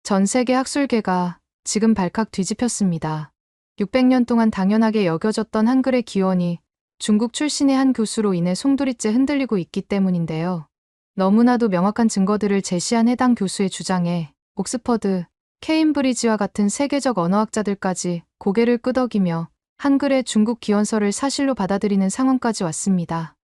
전 세계 학술계가 지금 발칵 뒤집혔습니다. 600년 동안 당연하게 여겨졌던 한글의 기원이 중국 출신의 한 교수로 인해 송두리째 흔들리고 있기 때문인데요. 너무나도 명확한 증거들을 제시한 해당 교수의 주장에 옥스퍼드, 케임브리지와 같은 세계적 언어학자들까지 고개를 끄덕이며 한글의 중국 기원설을 사실로 받아들이는 상황까지 왔습니다.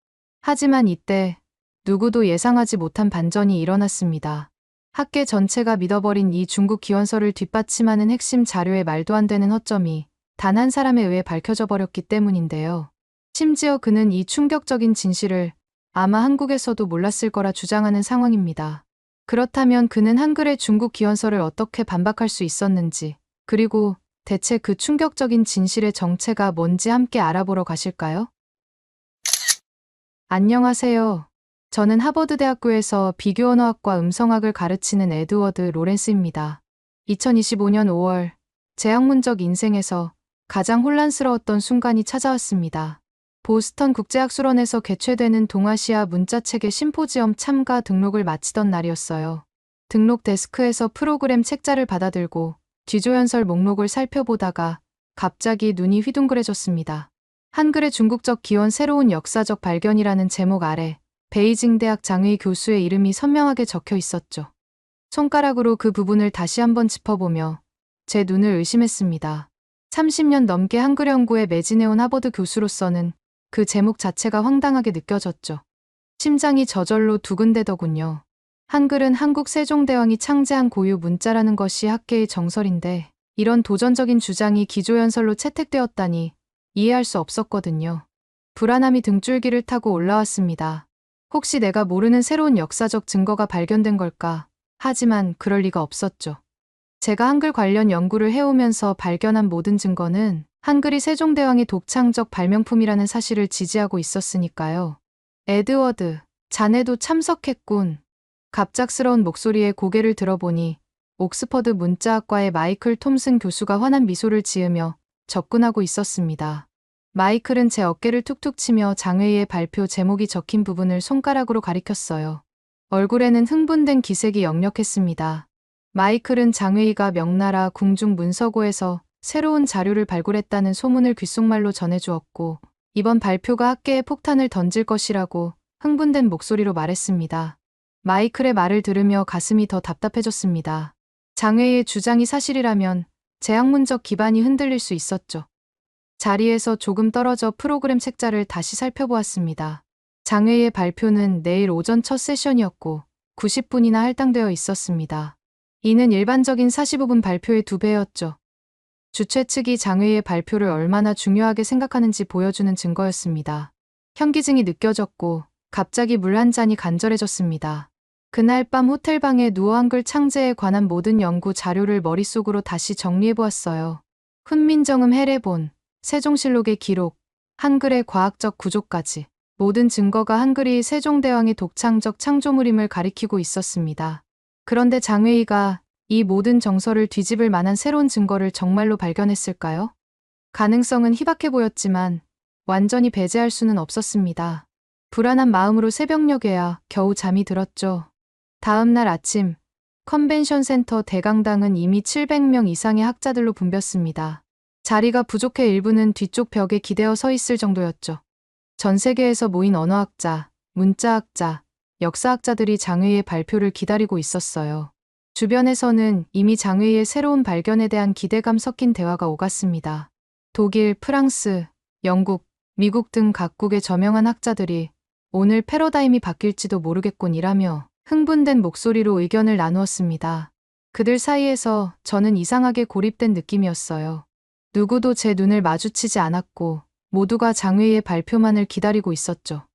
하지만 이때 누구도 예상하지 못한 반전이 일어났습니다. 학계 전체가 믿어버린 이 중국 기원설을 뒷받침하는 핵심 자료의 말도 안 되는 허점이 단 한 사람에 의해 밝혀져 버렸기 때문인데요. 심지어 그는 이 충격적인 진실을 아마 한국에서도 몰랐을 거라 주장하는 상황입니다. 그렇다면 그는 한글의 중국 기원설을 어떻게 반박할 수 있었는지, 그리고 대체 그 충격적인 진실의 정체가 뭔지 함께 알아보러 가실까요? 안녕하세요. 저는 하버드대학교에서 비교언어학과 음성학을 가르치는 에드워드 로렌스입니다. 2025년 5월, 제 학문적 인생에서 가장 혼란스러웠던 순간이 찾아왔습니다. 보스턴 국제학술원에서 개최되는 동아시아 문자체계 심포지엄 참가 등록을 마치던 날이었어요. 등록 데스크에서 프로그램 책자를 받아들고 뒤조연설 목록을 살펴보다가 갑자기 눈이 휘둥그레졌습니다. 한글의 중국적 기원 새로운 역사적 발견이라는 제목 아래 베이징 대학 장의 교수의 이름이 선명하게 적혀 있었죠. 손가락으로 그 부분을 다시 한번 짚어보며 제 눈을 의심했습니다. 30년 넘게 한글 연구에 매진해온 하버드 교수로서는 그 제목 자체가 황당하게 느껴졌죠. 심장이 저절로 두근대더군요. 한글은 한국 세종대왕이 창제한 고유 문자라는 것이 학계의 정설인데 이런 도전적인 주장이 기조연설로 채택되었다니 이해할 수 없었거든요. 불안함이 등줄기를 타고 올라왔습니다. 혹시 내가 모르는 새로운 역사적 증거가 발견된 걸까? 하지만 그럴 리가 없었죠. 제가 한글 관련 연구를 해오면서 발견한 모든 증거는 한글이 세종대왕의 독창적 발명품이라는 사실을 지지하고 있었으니까요. 에드워드, 자네도 참석했군. 갑작스러운 목소리에 고개를 들어보니 옥스퍼드 문자학과의 마이클 톰슨 교수가 환한 미소를 지으며 접근하고 있었습니다. 마이클은 제 어깨를 툭툭 치며 장회의 발표 제목이 적힌 부분을 손가락으로 가리켰어요. 얼굴에는 흥분된 기색이 역력했습니다. 마이클은 장회의가 명나라 궁중 문서고에서 새로운 자료를 발굴했다는 소문을 귓속말로 전해주었고 이번 발표가 학계에 폭탄을 던질 것이라고 흥분된 목소리로 말했습니다. 마이클의 말을 들으며 가슴이 더 답답해졌습니다. 장회의의 주장이 사실이라면 제 학문적 기반이 흔들릴 수 있었죠. 자리에서 조금 떨어져 프로그램 책자를 다시 살펴보았습니다. 장회의의 발표는 내일 오전 첫 세션이었고 90분이나 할당되어 있었습니다. 이는 일반적인 45분 발표의 2배였죠. 주최 측이 장회의의 발표를 얼마나 중요하게 생각하는지 보여주는 증거였습니다. 현기증이 느껴졌고 갑자기 물 한 잔이 간절해졌습니다. 그날 밤 호텔방에 누워 한글 창제에 관한 모든 연구 자료를 머릿속으로 다시 정리해보았어요. 훈민정음 해례본, 세종실록의 기록, 한글의 과학적 구조까지 모든 증거가 한글이 세종대왕의 독창적 창조물임을 가리키고 있었습니다. 그런데 장회의가 이 모든 정설을 뒤집을 만한 새로운 증거를 정말로 발견했을까요? 가능성은 희박해 보였지만 완전히 배제할 수는 없었습니다. 불안한 마음으로 새벽녘에야 겨우 잠이 들었죠. 다음 날 아침, 컨벤션 센터 대강당은 이미 700명 이상의 학자들로 붐볐습니다. 자리가 부족해 일부는 뒤쪽 벽에 기대어 서 있을 정도였죠. 전 세계에서 모인 언어학자, 문자학자, 역사학자들이 장회의의 발표를 기다리고 있었어요. 주변에서는 이미 장회의의 새로운 발견에 대한 기대감 섞인 대화가 오갔습니다. 독일, 프랑스, 영국, 미국 등 각국의 저명한 학자들이 오늘 패러다임이 바뀔지도 모르겠군이라며 흥분된 목소리로 의견을 나누었습니다. 그들 사이에서 저는 이상하게 고립된 느낌이었어요. 누구도 제 눈을 마주치지 않았고 모두가 장회의의 발표만을 기다리고 있었죠.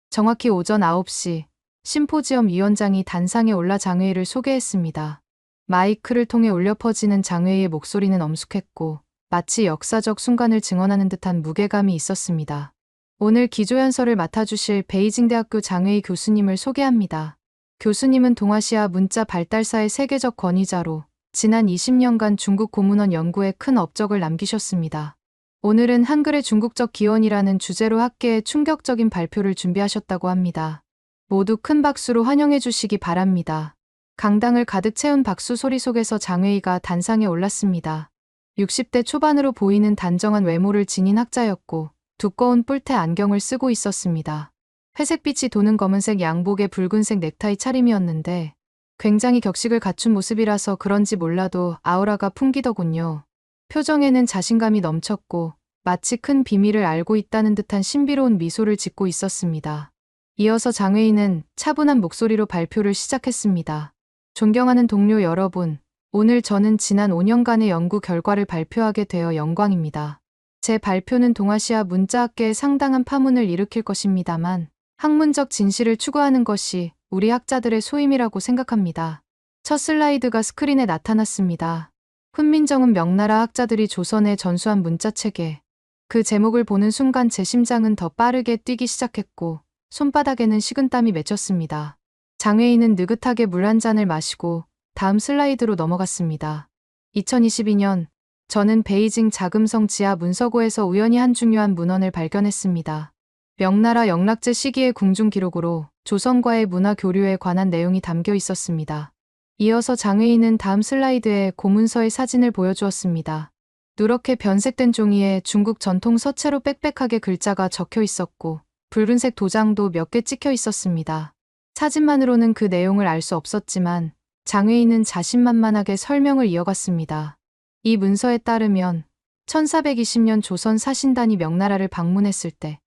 정확히 오전 9시 심포지엄 위원장이 단상에 올라 장회의를 소개했습니다. 마이크를 통해 울려 퍼지는 장회의의 목소리는 엄숙했고 마치 역사적 순간을 증언하는 듯한 무게감이 있었습니다. 오늘 기조연설을 맡아주실 베이징 대학교 장회의 교수님을 소개합니다. 교수님은 동아시아 문자 발달사의 세계적 권위자로 지난 20년간 중국 고문원 연구에 큰 업적을 남기셨습니다. 오늘은 한글의 중국적 기원이라는 주제로 학계에 충격적인 발표를 준비하셨다고 합니다. 모두 큰 박수로 환영해 주시기 바랍니다. 강당을 가득 채운 박수 소리 속에서 장웨이가 단상에 올랐습니다. 60대 초반으로 보이는 단정한 외모를 지닌 학자였고 두꺼운 뿔테 안경을 쓰고 있었습니다. 회색빛이 도는 검은색 양복에 붉은색 넥타이 차림이었는데 굉장히 격식을 갖춘 모습이라서 그런지 몰라도 아우라가 풍기더군요. 표정에는 자신감이 넘쳤고 마치 큰 비밀을 알고 있다는 듯한 신비로운 미소를 짓고 있었습니다. 이어서 장웨이는 차분한 목소리로 발표를 시작했습니다. 존경하는 동료 여러분, 오늘 저는 지난 5년간의 연구 결과를 발표하게 되어 영광입니다. 제 발표는 동아시아 문자학계에 상당한 파문을 일으킬 것입니다만 학문적 진실을 추구하는 것이 우리 학자들의 소임이라고 생각합니다. 첫 슬라이드가 스크린에 나타났습니다. 훈민정음 명나라 학자들이 조선에 전수한 문자체계. 그 제목을 보는 순간 제 심장은 더 빠르게 뛰기 시작했고 손바닥에는 식은땀이 맺혔습니다. 장웨이는 느긋하게 물 한 잔을 마시고 다음 슬라이드로 넘어갔습니다. 2022년 저는 베이징 자금성 지하 문서고에서 우연히 한 중요한 문헌을 발견했습니다. 명나라 영락제 시기의 궁중 기록으로 조선과의 문화 교류에 관한 내용이 담겨 있었습니다. 이어서 장웨이는 다음 슬라이드에 고문서의 사진을 보여주었습니다. 누렇게 변색된 종이에 중국 전통 서체로 빽빽하게 글자가 적혀 있었고 붉은색 도장도 몇 개 찍혀 있었습니다. 사진만으로는 그 내용을 알 수 없었지만 장웨이는 자신만만하게 설명을 이어갔습니다. 이 문서에 따르면 1420년 조선 사신단이 명나라를 방문했을 때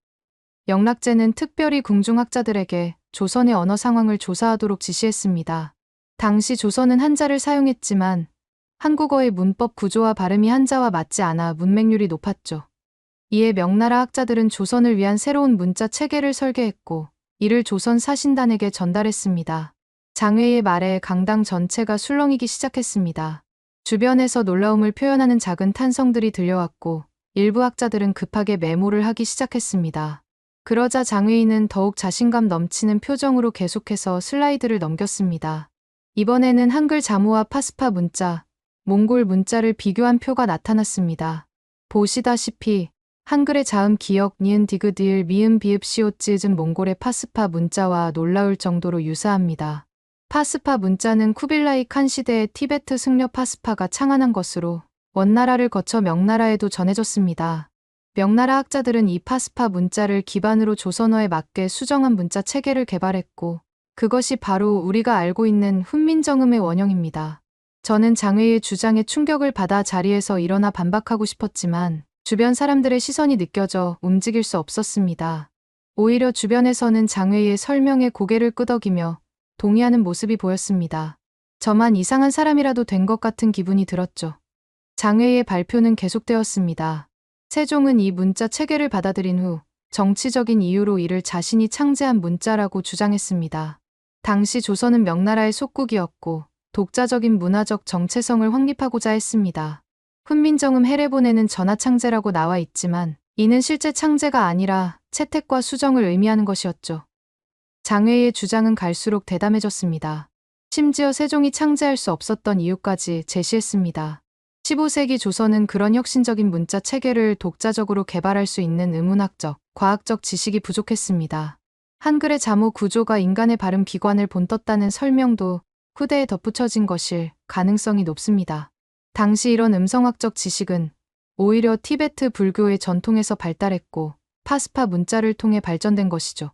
영락제는 특별히 궁중학자들에게 조선의 언어 상황을 조사하도록 지시했습니다. 당시 조선은 한자를 사용했지만 한국어의 문법 구조와 발음이 한자와 맞지 않아 문맹률이 높았죠. 이에 명나라 학자들은 조선을 위한 새로운 문자 체계를 설계했고 이를 조선 사신단에게 전달했습니다. 장웨이의 말에 강당 전체가 술렁이기 시작했습니다. 주변에서 놀라움을 표현하는 작은 탄성들이 들려왔고 일부 학자들은 급하게 메모를 하기 시작했습니다. 그러자 장웨이는 더욱 자신감 넘치는 표정으로 계속해서 슬라이드를 넘겼습니다. 이번에는 한글 자모와 파스파 문자, 몽골 문자를 비교한 표가 나타났습니다. 보시다시피 한글의 자음 기역 니은 디귿 리을 미음 비읍 시옷 찌읒 몽골의 파스파 문자와 놀라울 정도로 유사합니다. 파스파 문자는 쿠빌라이 칸 시대의 티베트 승려 파스파가 창안한 것으로 원나라를 거쳐 명나라에도 전해졌습니다. 명나라 학자들은 이 파스파 문자를 기반으로 조선어에 맞게 수정한 문자 체계를 개발했고 그것이 바로 우리가 알고 있는 훈민정음의 원형입니다. 저는 장웨이의 주장에 충격을 받아 자리에서 일어나 반박하고 싶었지만 주변 사람들의 시선이 느껴져 움직일 수 없었습니다. 오히려 주변에서는 장웨이의 설명에 고개를 끄덕이며 동의하는 모습이 보였습니다. 저만 이상한 사람이라도 된 것 같은 기분이 들었죠. 장웨이의 발표는 계속되었습니다. 세종은 이 문자 체계를 받아들인 후 정치적인 이유로 이를 자신이 창제한 문자라고 주장했습니다. 당시 조선은 명나라의 속국이었고 독자적인 문화적 정체성을 확립하고자 했습니다. 훈민정음 해례본에는 전하창제라고 나와 있지만 이는 실제 창제가 아니라 채택과 수정을 의미하는 것이었죠. 장웨이의 주장은 갈수록 대담해졌습니다. 심지어 세종이 창제할 수 없었던 이유까지 제시했습니다. 15세기 조선은 그런 혁신적인 문자 체계를 독자적으로 개발할 수 있는 의문학적, 과학적 지식이 부족했습니다. 한글의 자모 구조가 인간의 발음 기관을 본떴다는 설명도 후대에 덧붙여진 것일 가능성이 높습니다. 당시 이런 음성학적 지식은 오히려 티베트 불교의 전통에서 발달했고 파스파 문자를 통해 발전된 것이죠.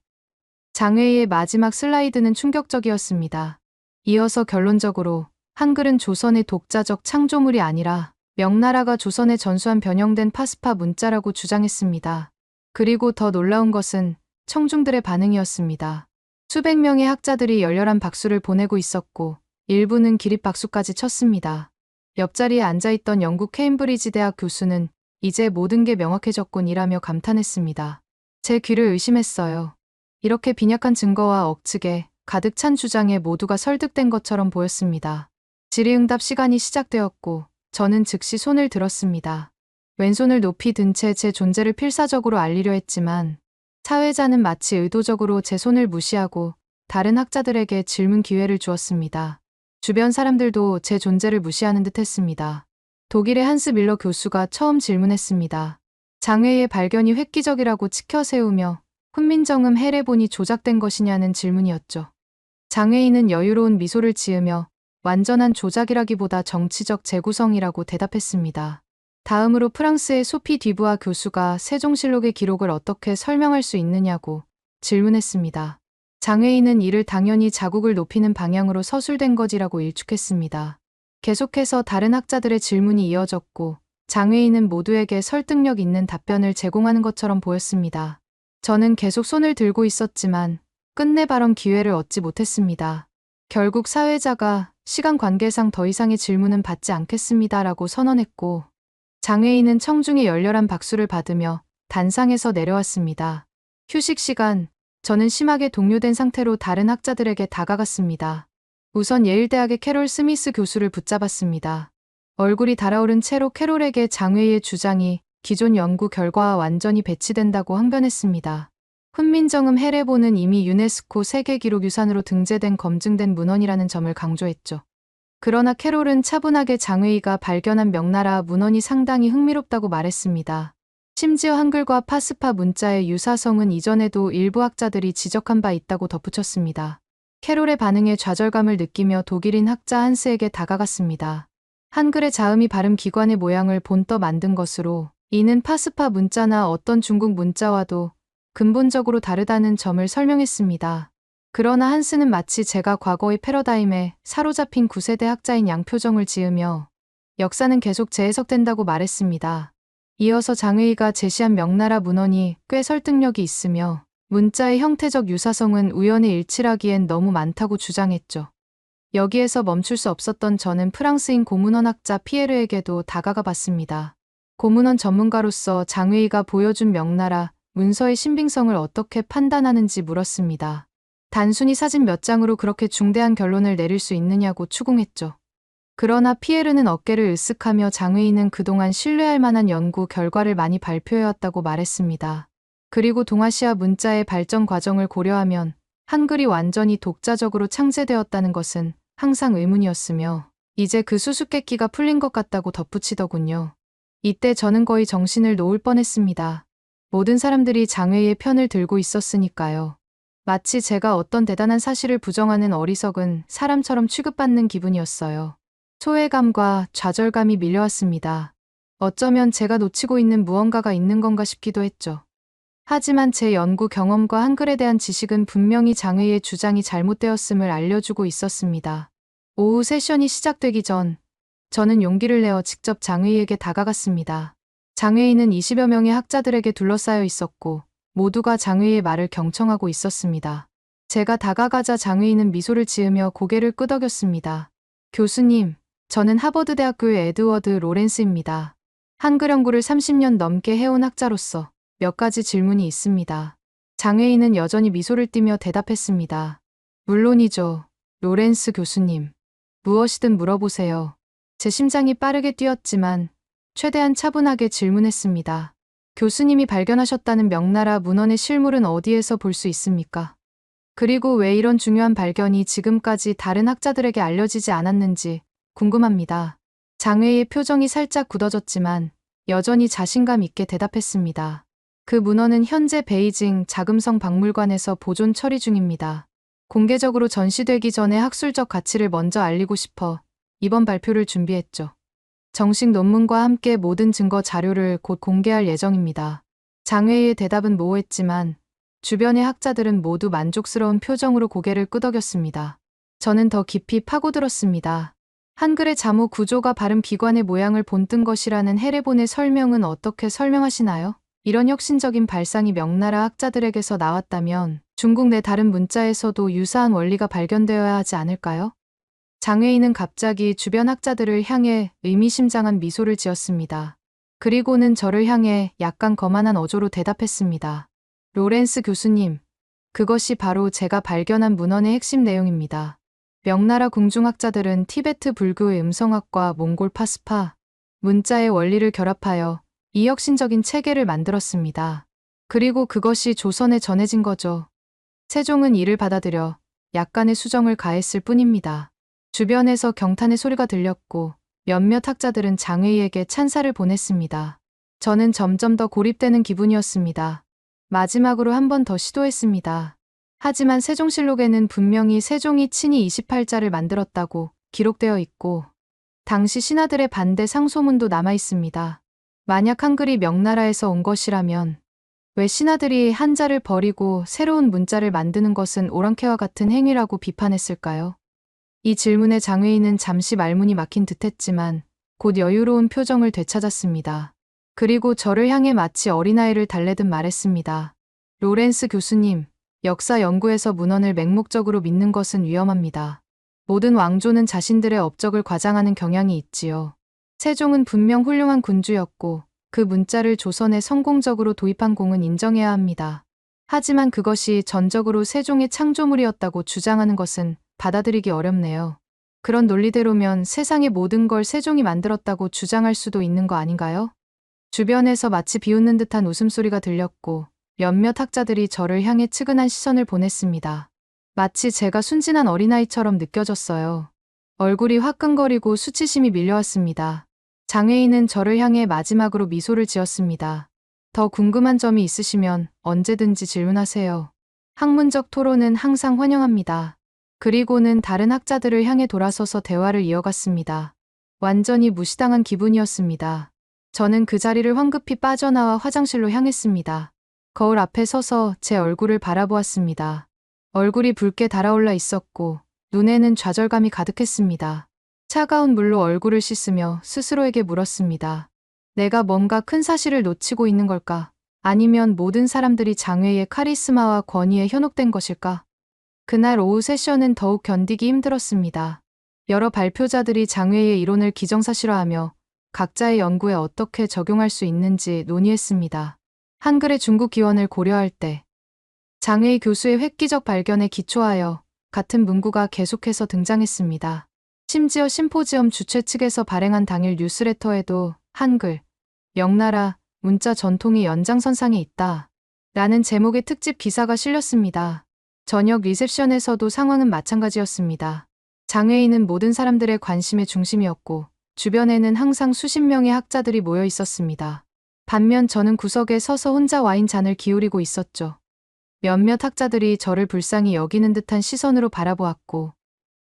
장웨이의 마지막 슬라이드는 충격적이었습니다. 이어서 결론적으로 한글은 조선의 독자적 창조물이 아니라 명나라가 조선에 전수한 변형된 파스파 문자라고 주장했습니다. 그리고 더 놀라운 것은 청중들의 반응이었습니다. 수백 명의 학자들이 열렬한 박수를 보내고 있었고 일부는 기립박수까지 쳤습니다. 옆자리에 앉아있던 영국 케임브리지 대학 교수는 이제 모든 게 명확해졌군 이라며 감탄했습니다. 제 귀를 의심했어요. 이렇게 빈약한 증거와 억측에 가득 찬 주장에 모두가 설득된 것처럼 보였습니다. 질의응답 시간이 시작되었고 저는 즉시 손을 들었습니다. 왼손을 높이 든 채 제 존재를 필사적으로 알리려 했지만 사회자는 마치 의도적으로 제 손을 무시하고 다른 학자들에게 질문 기회를 주었습니다. 주변 사람들도 제 존재를 무시하는 듯 했습니다. 독일의 한스 밀러 교수가 처음 질문했습니다. 장웨이의 발견이 획기적이라고 치켜세우며 훈민정음 해례본이 조작된 것이냐는 질문이었죠. 장웨이는 여유로운 미소를 지으며 완전한 조작이라기보다 정치적 재구성이라고 대답했습니다. 다음으로 프랑스의 소피 뒤부아 교수가 세종실록의 기록을 어떻게 설명할 수 있느냐고 질문했습니다. 장외인은 이를 당연히 자국을 높이는 방향으로 서술된 것이라고 일축했습니다. 계속해서 다른 학자들의 질문이 이어졌고 장외인은 모두에게 설득력 있는 답변을 제공하는 것처럼 보였습니다. 저는 계속 손을 들고 있었지만 끝내 발언 기회를 얻지 못했습니다. 결국 사회자가 시간 관계상 더 이상의 질문은 받지 않겠습니다라고 선언했고 장외인은 청중의 열렬한 박수를 받으며 단상에서 내려왔습니다. 휴식 시간, 저는 심하게 동요된 상태로 다른 학자들에게 다가갔습니다. 우선 예일대학의 캐롤 스미스 교수를 붙잡았습니다. 얼굴이 달아오른 채로 캐롤에게 장외의 주장이 기존 연구 결과와 완전히 배치된다고 항변했습니다. 훈민정음 헤레보는 이미 유네스코 세계기록유산으로 등재된 검증된 문헌이라는 점을 강조했죠. 그러나 캐롤은 차분하게 장외이가 발견한 명나라 문헌이 상당히 흥미롭다고 말했습니다. 심지어 한글과 파스파 문자의 유사성은 이전에도 일부 학자들이 지적한 바 있다고 덧붙였습니다. 캐롤의 반응에 좌절감을 느끼며 독일인 학자 한스에게 다가갔습니다. 한글의 자음이 발음 기관의 모양을 본떠 만든 것으로 이는 파스파 문자나 어떤 중국 문자와도 근본적으로 다르다는 점을 설명했습니다. 그러나 한스는 마치 제가 과거의 패러다임에 사로잡힌 9세대 학자인 양표정을 지으며 역사는 계속 재해석된다고 말했습니다. 이어서 장외이가 제시한 명나라 문헌이 꽤 설득력이 있으며 문자의 형태적 유사성은 우연의 일치라기엔 너무 많다고 주장했죠. 여기에서 멈출 수 없었던 저는 프랑스인 고문헌학자 피에르에게도 다가가 봤습니다. 고문헌 전문가로서 장외이가 보여준 명나라 문서의 신빙성을 어떻게 판단하는지 물었습니다. 단순히 사진 몇 장으로 그렇게 중대한 결론을 내릴 수 있느냐고 추궁했죠. 그러나 피에르는 어깨를 으쓱하며 장외인은 그동안 신뢰할 만한 연구 결과를 많이 발표해왔다고 말했습니다. 그리고 동아시아 문자의 발전 과정을 고려하면 한글이 완전히 독자적으로 창제되었다는 것은 항상 의문이었으며 이제 그 수수께끼가 풀린 것 같다고 덧붙이더군요. 이때 저는 거의 정신을 놓을 뻔했습니다. 모든 사람들이 장외의 편을 들고 있었으니까요. 마치 제가 어떤 대단한 사실을 부정하는 어리석은 사람처럼 취급받는 기분이었어요. 소외감과 좌절감이 밀려왔습니다. 어쩌면 제가 놓치고 있는 무언가가 있는 건가 싶기도 했죠. 하지만 제 연구 경험과 한글에 대한 지식은 분명히 장외의 주장이 잘못되었음을 알려주고 있었습니다. 오후 세션이 시작되기 전 저는 용기를 내어 직접 장외에게 다가갔습니다. 장외인은 20여 명의 학자들에게 둘러싸여 있었고 모두가 장외의 말을 경청하고 있었습니다. 제가 다가가자 장외인은 미소를 지으며 고개를 끄덕였습니다. 교수님, 저는 하버드대학교의 에드워드 로렌스입니다. 한글 연구를 30년 넘게 해온 학자로서 몇 가지 질문이 있습니다. 장외인은 여전히 미소를 띠며 대답했습니다. 물론이죠, 로렌스 교수님. 무엇이든 물어보세요. 제 심장이 빠르게 뛰었지만 최대한 차분하게 질문했습니다. 교수님이 발견하셨다는 명나라 문헌의 실물은 어디에서 볼 수 있습니까? 그리고 왜 이런 중요한 발견이 지금까지 다른 학자들에게 알려지지 않았는지 궁금합니다. 장외의 표정이 살짝 굳어졌지만 여전히 자신감 있게 대답했습니다. 그 문헌은 현재 베이징 자금성 박물관에서 보존 처리 중입니다. 공개적으로 전시되기 전에 학술적 가치를 먼저 알리고 싶어 이번 발표를 준비했죠. 정식 논문과 함께 모든 증거 자료를 곧 공개할 예정입니다. 장외의 대답은 모호했지만 주변의 학자들은 모두 만족스러운 표정으로 고개를 끄덕였습니다. 저는 더 깊이 파고들었습니다. 한글의 자모 구조가 발음 기관의 모양을 본뜬 것이라는 헤레본의 설명은 어떻게 설명하시나요? 이런 혁신적인 발상이 명나라 학자들에게서 나왔다면 중국 내 다른 문자에서도 유사한 원리가 발견되어야 하지 않을까요? 장외인은 갑자기 주변 학자들을 향해 의미심장한 미소를 지었습니다. 그리고는 저를 향해 약간 거만한 어조로 대답했습니다. 로렌스 교수님, 그것이 바로 제가 발견한 문헌의 핵심 내용입니다. 명나라 궁중학자들은 티베트 불교의 음성학과 몽골 파스파, 문자의 원리를 결합하여 이 혁신적인 체계를 만들었습니다. 그리고 그것이 조선에 전해진 거죠. 세종은 이를 받아들여 약간의 수정을 가했을 뿐입니다. 주변에서 경탄의 소리가 들렸고 몇몇 학자들은 장외에게 찬사를 보냈습니다. 저는 점점 더 고립되는 기분이었습니다. 마지막으로 한 번 더 시도했습니다. 하지만 세종실록에는 분명히 세종이 친히 28자를 만들었다고 기록되어 있고 당시 신하들의 반대 상소문도 남아 있습니다. 만약 한글이 명나라에서 온 것이라면 왜 신하들이 한자를 버리고 새로운 문자를 만드는 것은 오랑캐와 같은 행위라고 비판했을까요? 이 질문에 장웨이는 잠시 말문이 막힌 듯했지만 곧 여유로운 표정을 되찾았습니다. 그리고 저를 향해 마치 어린아이를 달래듯 말했습니다. 로렌스 교수님, 역사 연구에서 문헌을 맹목적으로 믿는 것은 위험합니다. 모든 왕조는 자신들의 업적을 과장하는 경향이 있지요. 세종은 분명 훌륭한 군주였고 그 문자를 조선에 성공적으로 도입한 공은 인정해야 합니다. 하지만 그것이 전적으로 세종의 창조물이었다고 주장하는 것은 받아들이기 어렵네요. 그런 논리대로면 세상의 모든 걸 세종이 만들었다고 주장할 수도 있는 거 아닌가요? 주변에서 마치 비웃는 듯한 웃음소리가 들렸고 몇몇 학자들이 저를 향해 측은한 시선을 보냈습니다. 마치 제가 순진한 어린아이처럼 느껴졌어요. 얼굴이 화끈거리고 수치심이 밀려왔습니다. 장웨이는 저를 향해 마지막으로 미소를 지었습니다. 더 궁금한 점이 있으시면 언제든지 질문하세요. 학문적 토론은 항상 환영합니다. 그리고는 다른 학자들을 향해 돌아서서 대화를 이어갔습니다. 완전히 무시당한 기분이었습니다. 저는 그 자리를 황급히 빠져나와 화장실로 향했습니다. 거울 앞에 서서 제 얼굴을 바라보았습니다. 얼굴이 붉게 달아올라 있었고 눈에는 좌절감이 가득했습니다. 차가운 물로 얼굴을 씻으며 스스로에게 물었습니다. 내가 뭔가 큰 사실을 놓치고 있는 걸까? 아니면 모든 사람들이 장웨이의 카리스마와 권위에 현혹된 것일까? 그날 오후 세션은 더욱 견디기 힘들었습니다. 여러 발표자들이 장웨이의 이론을 기정사실화하며 각자의 연구에 어떻게 적용할 수 있는지 논의했습니다. 한글의 중국 기원을 고려할 때 장웨이 교수의 획기적 발견에 기초하여 같은 문구가 계속해서 등장했습니다. 심지어 심포지엄 주최 측에서 발행한 당일 뉴스레터에도 한글, 명나라, 문자 전통이 연장선상에 있다 라는 제목의 특집 기사가 실렸습니다. 저녁 리셉션에서도 상황은 마찬가지였습니다. 장웨이는 모든 사람들의 관심의 중심이었고 주변에는 항상 수십 명의 학자들이 모여 있었습니다. 반면 저는 구석에 서서 혼자 와인 잔을 기울이고 있었죠. 몇몇 학자들이 저를 불쌍히 여기는 듯한 시선으로 바라보았고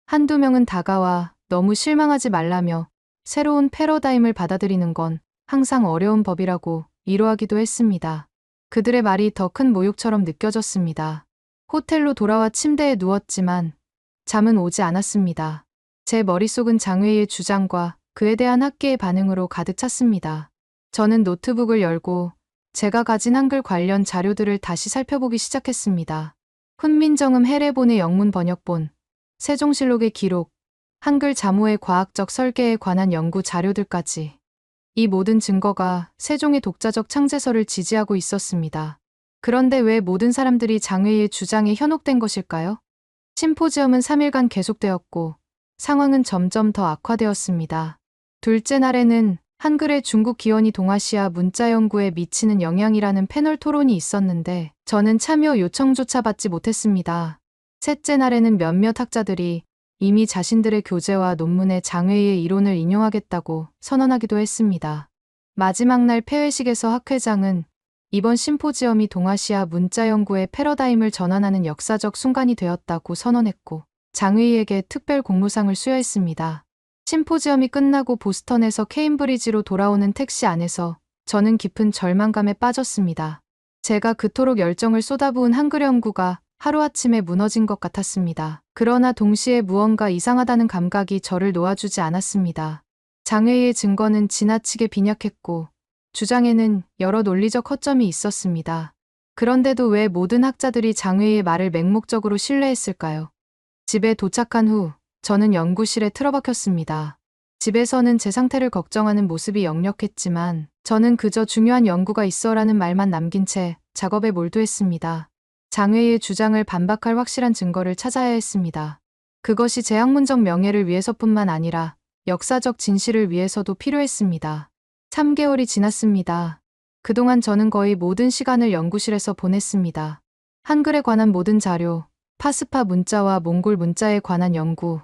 한두 명은 다가와 너무 실망하지 말라며 새로운 패러다임을 받아들이는 건 항상 어려운 법이라고 위로하기도 했습니다. 그들의 말이 더 큰 모욕처럼 느껴졌습니다. 호텔로 돌아와 침대에 누웠지만 잠은 오지 않았습니다. 제 머릿속은 장웨이의 주장과 그에 대한 학계의 반응으로 가득 찼습니다. 저는 노트북을 열고 제가 가진 한글 관련 자료들을 다시 살펴보기 시작했습니다. 훈민정음 해례본의 영문 번역본, 세종실록의 기록, 한글 자모의 과학적 설계에 관한 연구 자료들까지. 이 모든 증거가 세종의 독자적 창제설을 지지하고 있었습니다. 그런데 왜 모든 사람들이 장웨이의 주장에 현혹된 것일까요? 심포지엄은 3일간 계속되었고 상황은 점점 더 악화되었습니다. 둘째 날에는 한글의 중국 기원이 동아시아 문자 연구에 미치는 영향이라는 패널 토론이 있었는데 저는 참여 요청조차 받지 못했습니다. 셋째 날에는 몇몇 학자들이 이미 자신들의 교재와 논문에 장웨이의 이론을 인용하겠다고 선언하기도 했습니다. 마지막 날 폐회식에서 학 회장은 이번 심포지엄이 동아시아 문자 연구의 패러다임을 전환하는 역사적 순간이 되었다고 선언했고 장웨이에게 특별 공로상을 수여했습니다. 심포지엄이 끝나고 보스턴에서 케임브리지로 돌아오는 택시 안에서 저는 깊은 절망감에 빠졌습니다. 제가 그토록 열정을 쏟아부은 한글 연구가 하루아침에 무너진 것 같았습니다. 그러나 동시에 무언가 이상하다는 감각이 저를 놓아주지 않았습니다. 장웨이의 증거는 지나치게 빈약했고 주장에는 여러 논리적 허점이 있었습니다. 그런데도 왜 모든 학자들이 장웨이의 말을 맹목적으로 신뢰했을까요? 집에 도착한 후 저는 연구실에 틀어박혔습니다. 집에서는 제 상태를 걱정하는 모습이 역력했지만 저는 그저 중요한 연구가 있어라는 말만 남긴 채 작업에 몰두했습니다. 장웨이의 주장을 반박할 확실한 증거를 찾아야 했습니다. 그것이 제 학문적 명예를 위해서뿐만 아니라 역사적 진실을 위해서도 필요했습니다. 3개월이 지났습니다. 그동안 저는 거의 모든 시간을 연구실에서 보냈습니다. 한글에 관한 모든 자료, 파스파 문자와 몽골 문자에 관한 연구,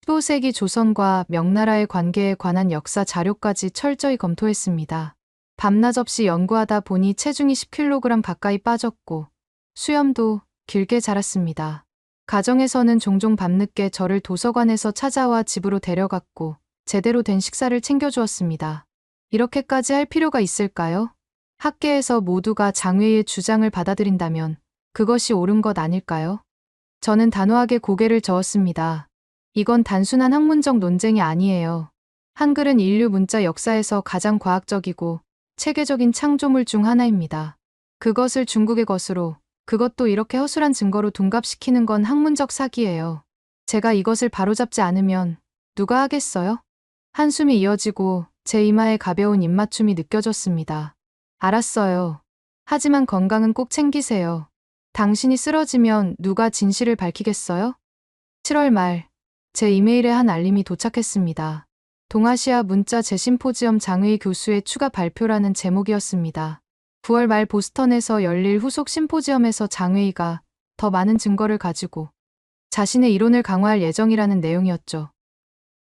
15세기 조선과 명나라의 관계에 관한 역사 자료까지 철저히 검토했습니다. 밤낮 없이 연구하다 보니 체중이 10kg 가까이 빠졌고 수염도 길게 자랐습니다. 가정에서는 종종 밤늦게 저를 도서관에서 찾아와 집으로 데려갔고 제대로 된 식사를 챙겨주었습니다. 이렇게까지 할 필요가 있을까요? 학계에서 모두가 장외의 주장을 받아들인다면 그것이 옳은 것 아닐까요? 저는 단호하게 고개를 저었습니다. 이건 단순한 학문적 논쟁이 아니에요. 한글은 인류 문자 역사에서 가장 과학적이고 체계적인 창조물 중 하나입니다. 그것을 중국의 것으로, 그것도 이렇게 허술한 증거로 둔갑시키는 건 학문적 사기예요. 제가 이것을 바로잡지 않으면 누가 하겠어요? 한숨이 이어지고 제 이마에 가벼운 입맞춤이 느껴졌습니다. 알았어요. 하지만 건강은 꼭 챙기세요. 당신이 쓰러지면 누가 진실을 밝히겠어요? 7월 말, 제 이메일에 한 알림이 도착했습니다. 동아시아 문자 재심포지엄 장의 교수의 추가 발표라는 제목이었습니다. 9월 말 보스턴에서 열릴 후속 심포지엄에서 장웨이가 더 많은 증거를 가지고 자신의 이론을 강화할 예정이라는 내용이었죠.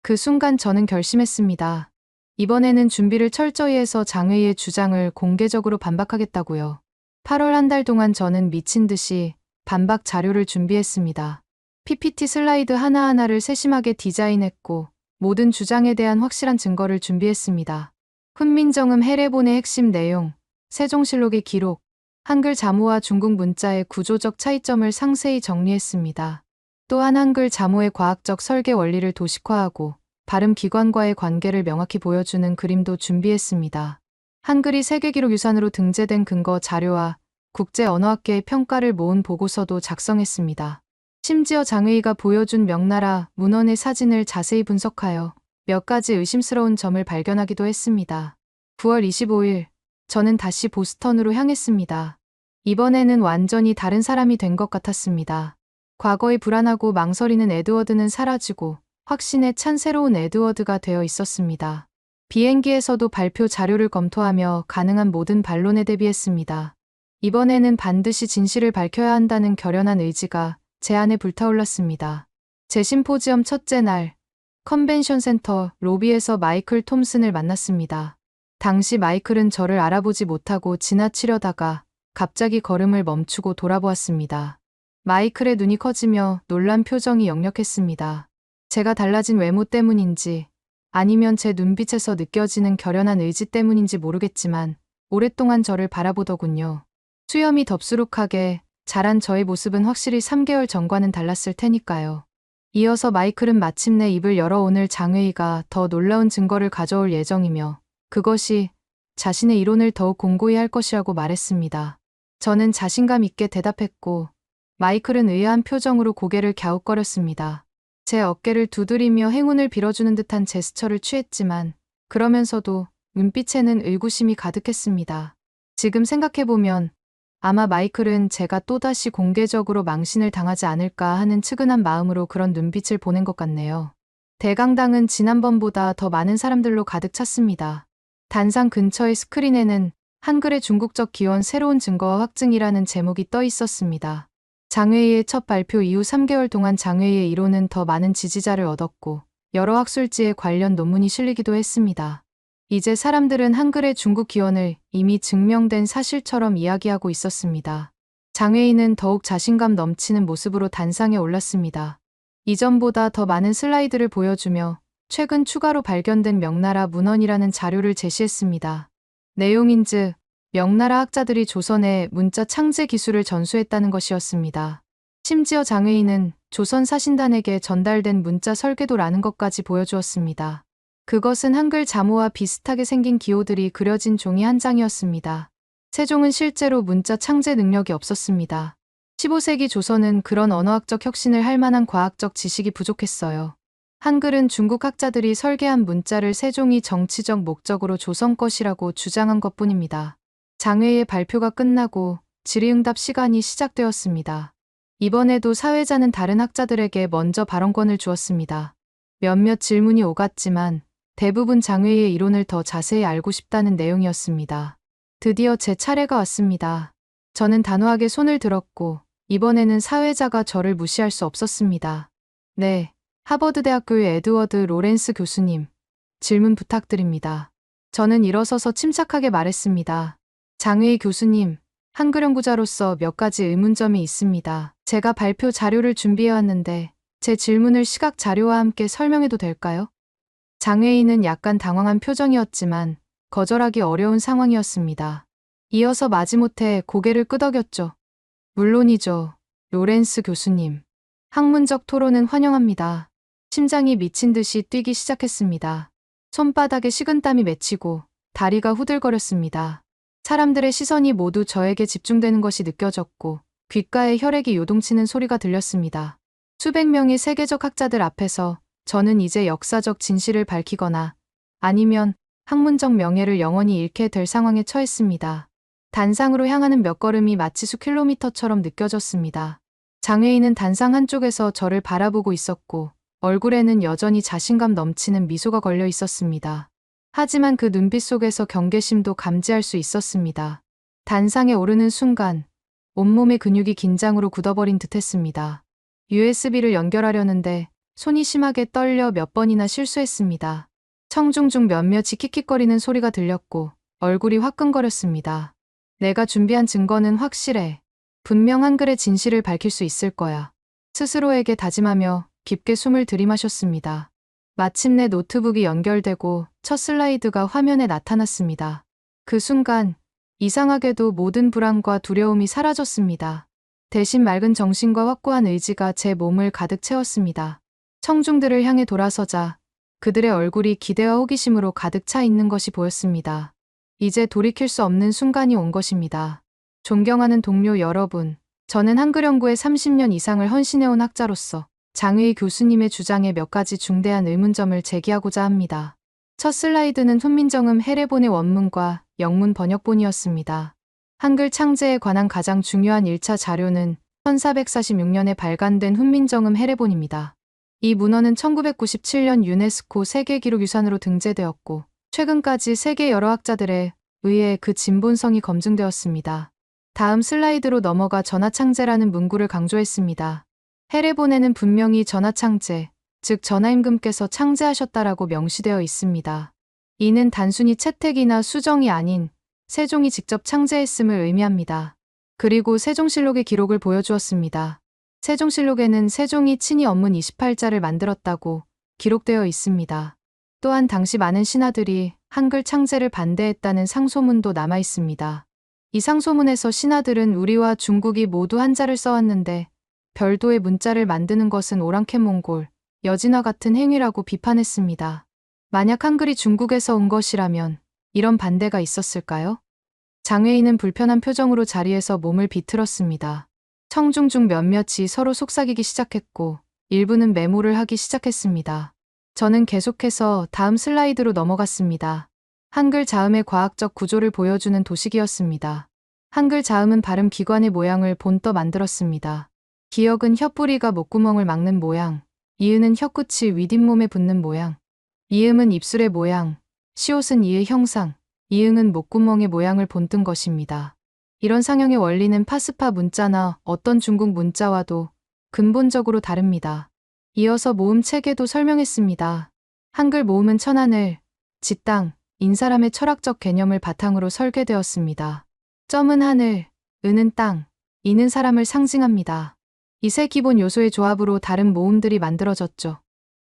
그 순간 저는 결심했습니다. 이번에는 준비를 철저히 해서 장웨이의 주장을 공개적으로 반박하겠다고요. 8월 한 달 동안 저는 미친 듯이 반박 자료를 준비했습니다. PPT 슬라이드 하나하나를 세심하게 디자인했고 모든 주장에 대한 확실한 증거를 준비했습니다. 훈민정음 해례본의 핵심 내용, 세종실록의 기록, 한글 자모와 중국 문자의 구조적 차이점을 상세히 정리했습니다. 또한 한글 자모의 과학적 설계 원리를 도식화하고 발음 기관과의 관계를 명확히 보여주는 그림도 준비했습니다. 한글이 세계기록유산으로 등재된 근거 자료와 국제언어학계의 평가를 모은 보고서도 작성했습니다. 심지어 장웨이가 보여준 명나라 문헌의 사진을 자세히 분석하여 몇 가지 의심스러운 점을 발견하기도 했습니다. 9월 25일, 저는 다시 보스턴으로 향했습니다. 이번에는 완전히 다른 사람이 된 것 같았습니다. 과거의 불안하고 망설이는 에드워드는 사라지고 확신에 찬 새로운 에드워드가 되어 있었습니다. 비행기에서도 발표 자료를 검토하며 가능한 모든 반론에 대비했습니다. 이번에는 반드시 진실을 밝혀야 한다는 결연한 의지가 제 안에 불타올랐습니다. 재심포지엄 첫째 날, 컨벤션 센터 로비에서 마이클 톰슨을 만났습니다. 당시 마이클은 저를 알아보지 못하고 지나치려다가 갑자기 걸음을 멈추고 돌아보았습니다. 마이클의 눈이 커지며 놀란 표정이 역력했습니다. 제가 달라진 외모 때문인지 아니면 제 눈빛에서 느껴지는 결연한 의지 때문인지 모르겠지만 오랫동안 저를 바라보더군요. 수염이 덥수룩하게 자란 저의 모습은 확실히 3개월 전과는 달랐을 테니까요. 이어서 마이클은 마침내 입을 열어 오늘 장회의가 더 놀라운 증거를 가져올 예정이며 그것이 자신의 이론을 더욱 공고히 할 것이라고 말했습니다. 저는 자신감 있게 대답했고 마이클은 의아한 표정으로 고개를 갸웃거렸습니다. 제 어깨를 두드리며 행운을 빌어주는 듯한 제스처를 취했지만 그러면서도 눈빛에는 의구심이 가득했습니다. 지금 생각해보면 아마 마이클은 제가 또다시 공개적으로 망신을 당하지 않을까 하는 측은한 마음으로 그런 눈빛을 보낸 것 같네요. 대강당은 지난번보다 더 많은 사람들로 가득 찼습니다. 단상 근처의 스크린에는 한글의 중국적 기원 새로운 증거와 확증이라는 제목이 떠 있었습니다. 장웨이의 첫 발표 이후 3개월 동안 장웨이의 이론은 더 많은 지지자를 얻었고 여러 학술지에 관련 논문이 실리기도 했습니다. 이제 사람들은 한글의 중국 기원을 이미 증명된 사실처럼 이야기하고 있었습니다. 장웨이는 더욱 자신감 넘치는 모습으로 단상에 올랐습니다. 이전보다 더 많은 슬라이드를 보여주며 최근 추가로 발견된 명나라 문헌이라는 자료를 제시했습니다. 내용인즉 명나라 학자들이 조선의 문자 창제 기술을 전수했다는 것이었습니다. 심지어 장웨이는 조선 사신단에게 전달된 문자 설계도라는 것까지 보여주었습니다. 그것은 한글 자모와 비슷하게 생긴 기호들이 그려진 종이 한 장이었습니다. 세종은 실제로 문자 창제 능력이 없었습니다. 15세기 조선은 그런 언어학적 혁신을 할 만한 과학적 지식이 부족했어요. 한글은 중국 학자들이 설계한 문자를 세종이 정치적 목적으로 조선 것이라고 주장한 것뿐입니다. 장회의 발표가 끝나고 질의응답 시간이 시작되었습니다. 이번에도 사회자는 다른 학자들에게 먼저 발언권을 주었습니다. 몇몇 질문이 오갔지만 대부분 장회의 이론을 더 자세히 알고 싶다는 내용이었습니다. 드디어 제 차례가 왔습니다. 저는 단호하게 손을 들었고 이번에는 사회자가 저를 무시할 수 없었습니다. 네, 하버드대학교의 에드워드 로렌스 교수님, 질문 부탁드립니다. 저는 일어서서 침착하게 말했습니다. 장회의 교수님, 한글 연구자로서 몇 가지 의문점이 있습니다. 제가 발표 자료를 준비해왔는데 제 질문을 시각 자료와 함께 설명해도 될까요? 장외인은 약간 당황한 표정이었지만 거절하기 어려운 상황이었습니다. 이어서 마지못해 고개를 끄덕였죠. 물론이죠. 로렌스 교수님. 학문적 토론은 환영합니다. 심장이 미친 듯이 뛰기 시작했습니다. 손바닥에 식은땀이 맺히고 다리가 후들거렸습니다. 사람들의 시선이 모두 저에게 집중되는 것이 느껴졌고 귓가에 혈액이 요동치는 소리가 들렸습니다. 수백 명의 세계적 학자들 앞에서 저는 이제 역사적 진실을 밝히거나 아니면 학문적 명예를 영원히 잃게 될 상황에 처했습니다. 단상으로 향하는 몇 걸음이 마치 수킬로미터처럼 느껴졌습니다. 장외인은 단상 한쪽에서 저를 바라보고 있었고 얼굴에는 여전히 자신감 넘치는 미소가 걸려 있었습니다. 하지만 그 눈빛 속에서 경계심도 감지할 수 있었습니다. 단상에 오르는 순간 온몸의 근육이 긴장으로 굳어버린 듯했습니다. USB를 연결하려는데 손이 심하게 떨려 몇 번이나 실수했습니다. 청중 중 몇몇이 킥킥거리는 소리가 들렸고 얼굴이 화끈거렸습니다. 내가 준비한 증거는 확실해. 분명 한글의 진실을 밝힐 수 있을 거야. 스스로에게 다짐하며 깊게 숨을 들이마셨습니다. 마침내 노트북이 연결되고 첫 슬라이드가 화면에 나타났습니다. 그 순간 이상하게도 모든 불안과 두려움이 사라졌습니다. 대신 맑은 정신과 확고한 의지가 제 몸을 가득 채웠습니다. 청중들을 향해 돌아서자 그들의 얼굴이 기대와 호기심으로 가득 차 있는 것이 보였습니다. 이제 돌이킬 수 없는 순간이 온 것입니다. 존경하는 동료 여러분, 저는 한글 연구에 30년 이상을 헌신해온 학자로서 장외희 교수님의 주장에 몇 가지 중대한 의문점을 제기하고자 합니다. 첫 슬라이드는 훈민정음 해례본의 원문과 영문 번역본이었습니다. 한글 창제에 관한 가장 중요한 1차 자료는 1446년에 발간된 훈민정음 해례본입니다. 이 문헌은 1997년 유네스코 세계기록유산으로 등재되었고 최근까지 세계 여러 학자들에 의해 그 진본성이 검증되었습니다. 다음 슬라이드로 넘어가 전하창제라는 문구를 강조했습니다. 해례본에는 분명히 전하창제, 즉 전하임금께서 창제하셨다라고 명시되어 있습니다. 이는 단순히 채택이나 수정이 아닌 세종이 직접 창제했음을 의미합니다. 그리고 세종실록의 기록을 보여주었습니다. 세종실록에는 세종이 친히 언문 28자를 만들었다고 기록되어 있습니다. 또한 당시 많은 신하들이 한글 창제를 반대했다는 상소문도 남아 있습니다. 이 상소문에서 신하들은 우리와 중국이 모두 한자를 써왔는데 별도의 문자를 만드는 것은 오랑캐몽골, 여진과 같은 행위라고 비판했습니다. 만약 한글이 중국에서 온 것이라면 이런 반대가 있었을까요? 장외인은 불편한 표정으로 자리에서 몸을 비틀었습니다. 청중 중 몇몇이 서로 속삭이기 시작했고 일부는 메모를 하기 시작했습니다. 저는 계속해서 다음 슬라이드로 넘어갔습니다. 한글 자음의 과학적 구조를 보여주는 도식이었습니다. 한글 자음은 발음 기관의 모양을 본떠 만들었습니다. 기역은 혀뿌리가 목구멍을 막는 모양, 이은은 혀끝이 윗잇몸에 붙는 모양, 이음은 입술의 모양, 시옷은 이의 형상, 이응은 목구멍의 모양을 본뜬 것입니다. 이런 상형의 원리는 파스파 문자나 어떤 중국 문자와도 근본적으로 다릅니다. 이어서 모음 체계도 설명했습니다. 한글 모음은 천하늘, 지땅, 인사람의 철학적 개념을 바탕으로 설계되었습니다. 점은 하늘, 은은 땅, 이는 사람을 상징합니다. 이 세 기본 요소의 조합으로 다른 모음들이 만들어졌죠.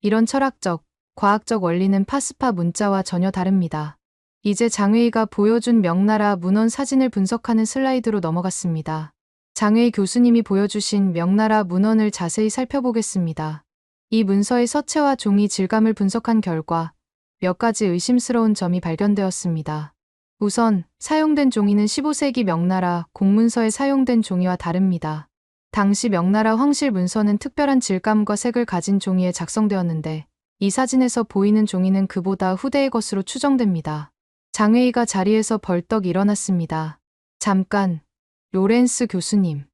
이런 철학적, 과학적 원리는 파스파 문자와 전혀 다릅니다. 이제 장외희가 보여준 명나라 문헌 사진을 분석하는 슬라이드로 넘어갔습니다. 장외희 교수님이 보여주신 명나라 문헌을 자세히 살펴보겠습니다. 이 문서의 서체와 종이 질감을 분석한 결과 몇 가지 의심스러운 점이 발견되었습니다. 우선 사용된 종이는 15세기 명나라 공문서에 사용된 종이와 다릅니다. 당시 명나라 황실 문서는 특별한 질감과 색을 가진 종이에 작성되었는데 이 사진에서 보이는 종이는 그보다 후대의 것으로 추정됩니다. 장외희가 자리에서 벌떡 일어났습니다. 잠깐, 로렌스 교수님.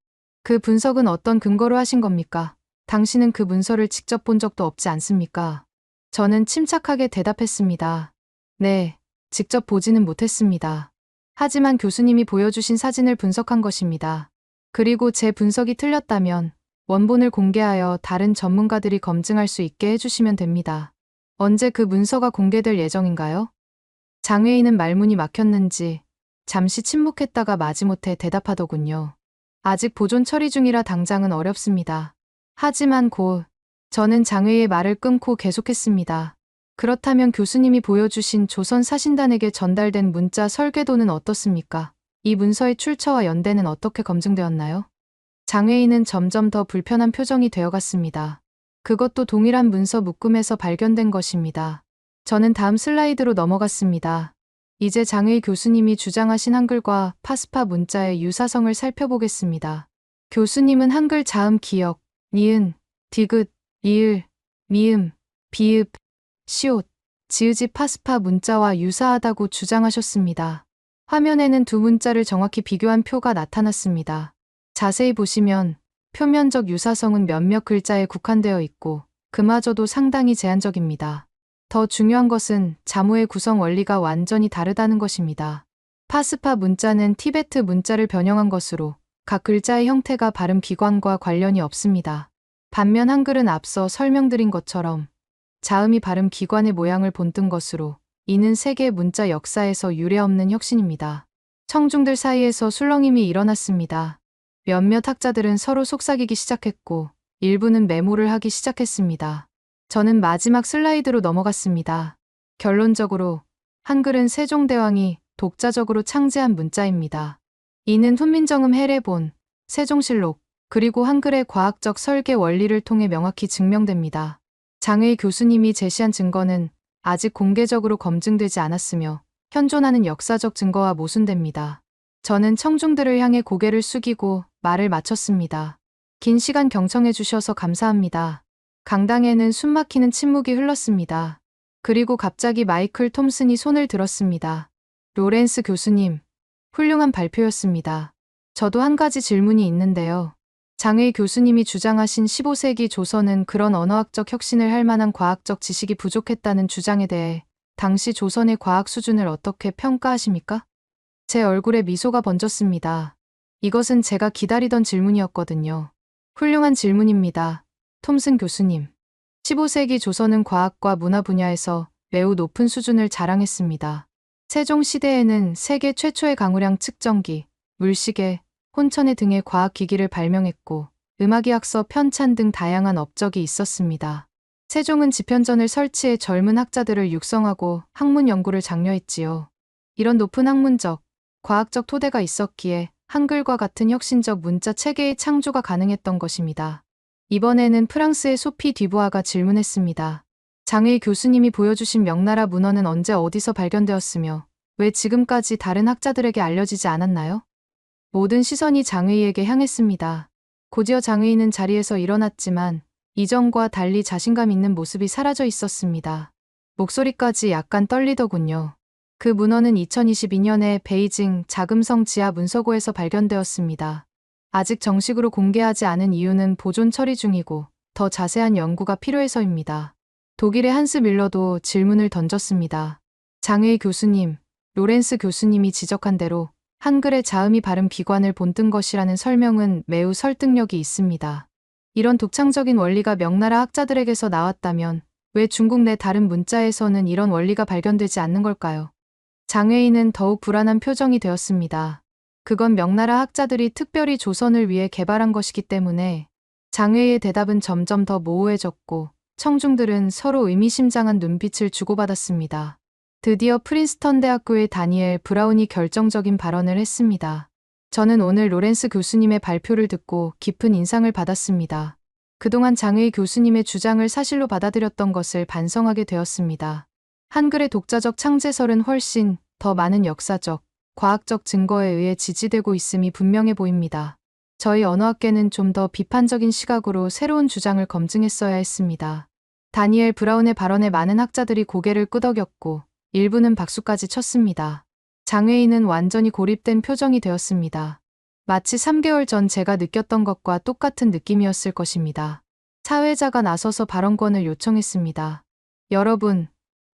그 분석은 어떤 근거로 하신 겁니까? 당신은 그 문서를 직접 본 적도 없지 않습니까? 저는 침착하게 대답했습니다. 네, 직접 보지는 못했습니다. 하지만 교수님이 보여주신 사진을 분석한 것입니다. 그리고 제 분석이 틀렸다면 원본을 공개하여 다른 전문가들이 검증할 수 있게 해주시면 됩니다. 언제 그 문서가 공개될 예정인가요? 장외희는 말문이 막혔는지 잠시 침묵했다가 마지못해 대답하더군요. 아직 보존 처리 중이라 당장은 어렵습니다. 하지만 곧 저는 장외의 말을 끊고 계속했습니다. 그렇다면 교수님이 보여주신 조선 사신단에게 전달된 문자 설계도는 어떻습니까? 이 문서의 출처와 연대는 어떻게 검증되었나요? 장외인은 점점 더 불편한 표정이 되어갔습니다. 그것도 동일한 문서 묶음에서 발견된 것입니다. 저는 다음 슬라이드로 넘어갔습니다. 이제 장외이 교수님이 주장하신 한글과 파스파 문자의 유사성을 살펴보겠습니다. 교수님은 한글 자음 기역, 니은, 디귿, 리을, 미음, 비읍, 시옷, 지읒이 파스파 문자와 유사하다고 주장하셨습니다. 화면에는 두 문자를 정확히 비교한 표가 나타났습니다. 자세히 보시면 표면적 유사성은 몇몇 글자에 국한되어 있고 그마저도 상당히 제한적입니다. 더 중요한 것은 자모의 구성 원리가 완전히 다르다는 것입니다. 파스파 문자는 티베트 문자를 변형한 것으로 각 글자의 형태가 발음 기관과 관련이 없습니다. 반면 한글은 앞서 설명드린 것처럼 자음이 발음 기관의 모양을 본뜬 것으로 이는 세계 문자 역사에서 유례없는 혁신입니다. 청중들 사이에서 술렁임이 일어났습니다. 몇몇 학자들은 서로 속삭이기 시작했고 일부는 메모를 하기 시작했습니다. 저는 마지막 슬라이드로 넘어갔습니다. 결론적으로 한글은 세종대왕이 독자적으로 창제한 문자입니다. 이는 훈민정음 해례본, 세종실록, 그리고 한글의 과학적 설계 원리를 통해 명확히 증명됩니다. 장외이 교수님이 제시한 증거는 아직 공개적으로 검증되지 않았으며 현존하는 역사적 증거와 모순됩니다. 저는 청중들을 향해 고개를 숙이고 말을 마쳤습니다. 긴 시간 경청해 주셔서 감사합니다. 강당에는 숨막히는 침묵이 흘렀습니다. 그리고 갑자기 마이클 톰슨이 손을 들었습니다. 로렌스 교수님, 훌륭한 발표였습니다. 저도 한 가지 질문이 있는데요. 장외이 교수님이 주장하신 15세기 조선은 그런 언어학적 혁신을 할 만한 과학적 지식이 부족했다는 주장에 대해 당시 조선의 과학 수준을 어떻게 평가하십니까? 제 얼굴에 미소가 번졌습니다. 이것은 제가 기다리던 질문이었거든요. 훌륭한 질문입니다. 톰슨 교수님. 15세기 조선은 과학과 문화 분야에서 매우 높은 수준을 자랑했습니다. 세종 시대에는 세계 최초의 강우량 측정기, 물시계, 혼천해 등의 과학기기를 발명했고 음악의학서 편찬 등 다양한 업적이 있었습니다. 세종은 집현전을 설치해 젊은 학자들을 육성하고 학문 연구를 장려했지요. 이런 높은 학문적, 과학적 토대가 있었기에 한글과 같은 혁신적 문자 체계의 창조가 가능했던 것입니다. 이번에는 프랑스의 소피 듀부아가 질문했습니다. 장외이 교수님이 보여주신 명나라 문헌은 언제 어디서 발견되었으며 왜 지금까지 다른 학자들에게 알려지지 않았나요? 모든 시선이 장외이에게 향했습니다. 곧이어 장외이는 자리에서 일어났지만 이전과 달리 자신감 있는 모습이 사라져 있었습니다. 목소리까지 약간 떨리더군요. 그 문헌은 2022년에 베이징 자금성 지하 문서고에서 발견되었습니다. 아직 정식으로 공개하지 않은 이유는 보존 처리 중이고 더 자세한 연구가 필요해서입니다. 독일의 한스 밀러도 질문을 던졌습니다. 장외이 교수님, 로렌스 교수님이 지적한 대로 한글의 자음이 발음 기관을 본뜬 것이라는 설명은 매우 설득력이 있습니다. 이런 독창적인 원리가 명나라 학자들에게서 나왔다면 왜 중국 내 다른 문자에서는 이런 원리가 발견되지 않는 걸까요? 장외인은 더욱 불안한 표정이 되었습니다. 그건 명나라 학자들이 특별히 조선을 위해 개발한 것이기 때문에. 장외의 대답은 점점 더 모호해졌고 청중들은 서로 의미심장한 눈빛을 주고받았습니다. 드디어 프린스턴 대학교의 다니엘 브라운이 결정적인 발언을 했습니다. 저는 오늘 로렌스 교수님의 발표를 듣고 깊은 인상을 받았습니다. 그동안 장외이 교수님의 주장을 사실로 받아들였던 것을 반성하게 되었습니다. 한글의 독자적 창제설은 훨씬 더 많은 역사적, 과학적 증거에 의해 지지되고 있음이 분명해 보입니다. 저희 언어학계는 좀 더 비판적인 시각으로 새로운 주장을 검증했어야 했습니다. 다니엘 브라운의 발언에 많은 학자들이 고개를 끄덕였고 일부는 박수까지 쳤습니다. 장외인은 완전히 고립된 표정이 되었습니다. 마치 3개월 전 제가 느꼈던 것과 똑같은 느낌이었을 것입니다. 사회자가 나서서 발언권을 요청했습니다. 여러분,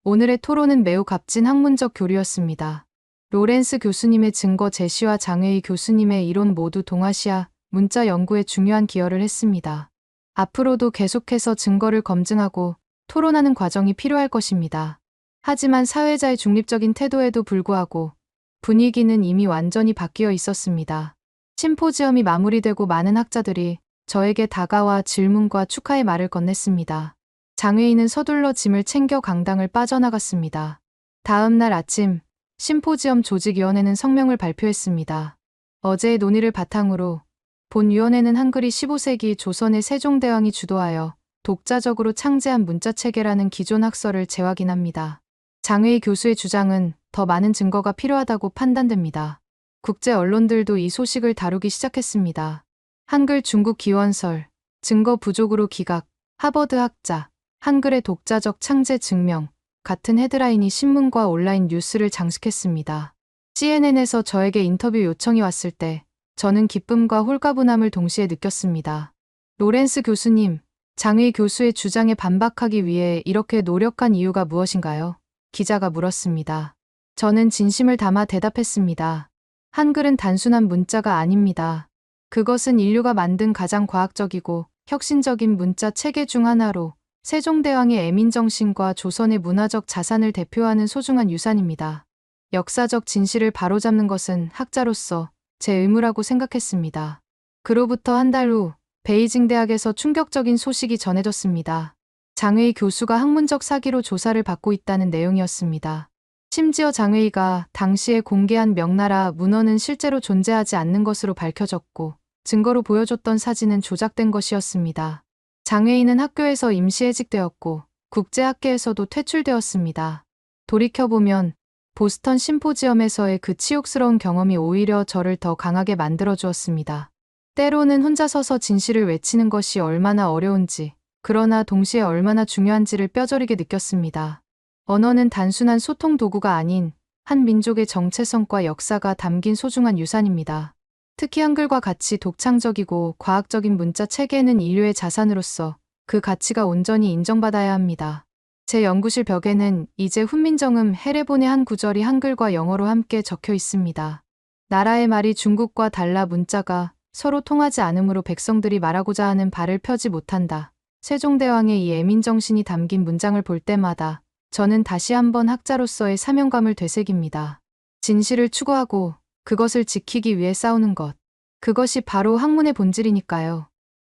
오늘의 토론은 매우 값진 학문적 교류였습니다. 로렌스 교수님의 증거 제시와 장외이 교수님의 이론 모두 동아시아 문자 연구에 중요한 기여를 했습니다. 앞으로도 계속해서 증거를 검증하고 토론하는 과정이 필요할 것입니다. 하지만 사회자의 중립적인 태도에도 불구하고 분위기는 이미 완전히 바뀌어 있었습니다. 심포지엄이 마무리되고 많은 학자들이 저에게 다가와 질문과 축하의 말을 건넸습니다. 장회인은 서둘러 짐을 챙겨 강당을 빠져나갔습니다. 다음 날 아침, 심포지엄 조직위원회는 성명을 발표했습니다. 어제의 논의를 바탕으로 본위원회는 한글이 15세기 조선의 세종대왕이 주도하여 독자적으로 창제한 문자체계라는 기존 학설을 재확인합니다. 장회의 교수의 주장은 더 많은 증거가 필요하다고 판단됩니다. 국제 언론들도 이 소식을 다루기 시작했습니다. 한글 중국 기원설, 증거 부족으로 기각, 하버드 학자, 한글의 독자적 창제 증명 같은 헤드라인이 신문과 온라인 뉴스를 장식했습니다. CNN에서 저에게 인터뷰 요청이 왔을 때 저는 기쁨과 홀가분함을 동시에 느꼈습니다. 로렌스 교수님, 장의 교수의 주장에 반박하기 위해 이렇게 노력한 이유가 무엇인가요? 기자가 물었습니다. 저는 진심을 담아 대답했습니다. 한글은 단순한 문자가 아닙니다. 그것은 인류가 만든 가장 과학적이고 혁신적인 문자 체계 중 하나로 세종대왕의 애민정신과 조선의 문화적 자산을 대표하는 소중한 유산입니다. 역사적 진실을 바로잡는 것은 학자로서 제 의무라고 생각했습니다. 그로부터 한 달 후 베이징 대학에서 충격적인 소식이 전해졌습니다. 장웨이 교수가 학문적 사기로 조사를 받고 있다는 내용이었습니다. 심지어 장웨이가 당시에 공개한 명나라 문헌은 실제로 존재하지 않는 것으로 밝혀졌고 증거로 보여줬던 사진은 조작된 것이었습니다. 장웨이는 학교에서 임시해직되었고 국제학계에서도 퇴출되었습니다. 돌이켜보면 보스턴 심포지엄에서의 그 치욕스러운 경험이 오히려 저를 더 강하게 만들어주었습니다. 때로는 혼자 서서 진실을 외치는 것이 얼마나 어려운지, 그러나 동시에 얼마나 중요한지를 뼈저리게 느꼈습니다. 언어는 단순한 소통 도구가 아닌 한 민족의 정체성과 역사가 담긴 소중한 유산입니다. 특히 한글과 같이 독창적이고 과학적인 문자 체계는 인류의 자산으로서 그 가치가 온전히 인정받아야 합니다. 제 연구실 벽에는 이제 훈민정음 해례본의 한 구절이 한글과 영어로 함께 적혀 있습니다. 나라의 말이 중국과 달라 문자가 서로 통하지 않으므로 백성들이 말하고자 하는 바를 펴지 못한다. 세종대왕의 이 애민정신이 담긴 문장을 볼 때마다 저는 다시 한번 학자로서의 사명감을 되새깁니다. 진실을 추구하고 그것을 지키기 위해 싸우는 것. 그것이 바로 학문의 본질이니까요.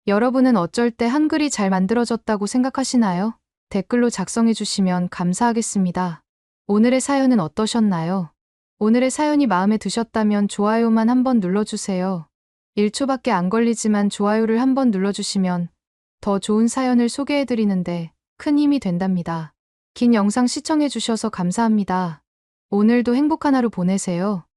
여러분은 어쩔 때 한글이 잘 만들어졌다고 생각하시나요? 댓글로 작성해 주시면 감사하겠습니다. 오늘의 사연은 어떠셨나요? 오늘의 사연이 마음에 드셨다면 좋아요만 한번 눌러주세요. 1초밖에 안 걸리지만 좋아요를 한번 눌러주시면 더 좋은 사연을 소개해드리는데 큰 힘이 된답니다. 긴 영상 시청해주셔서 감사합니다. 오늘도 행복한 하루 보내세요.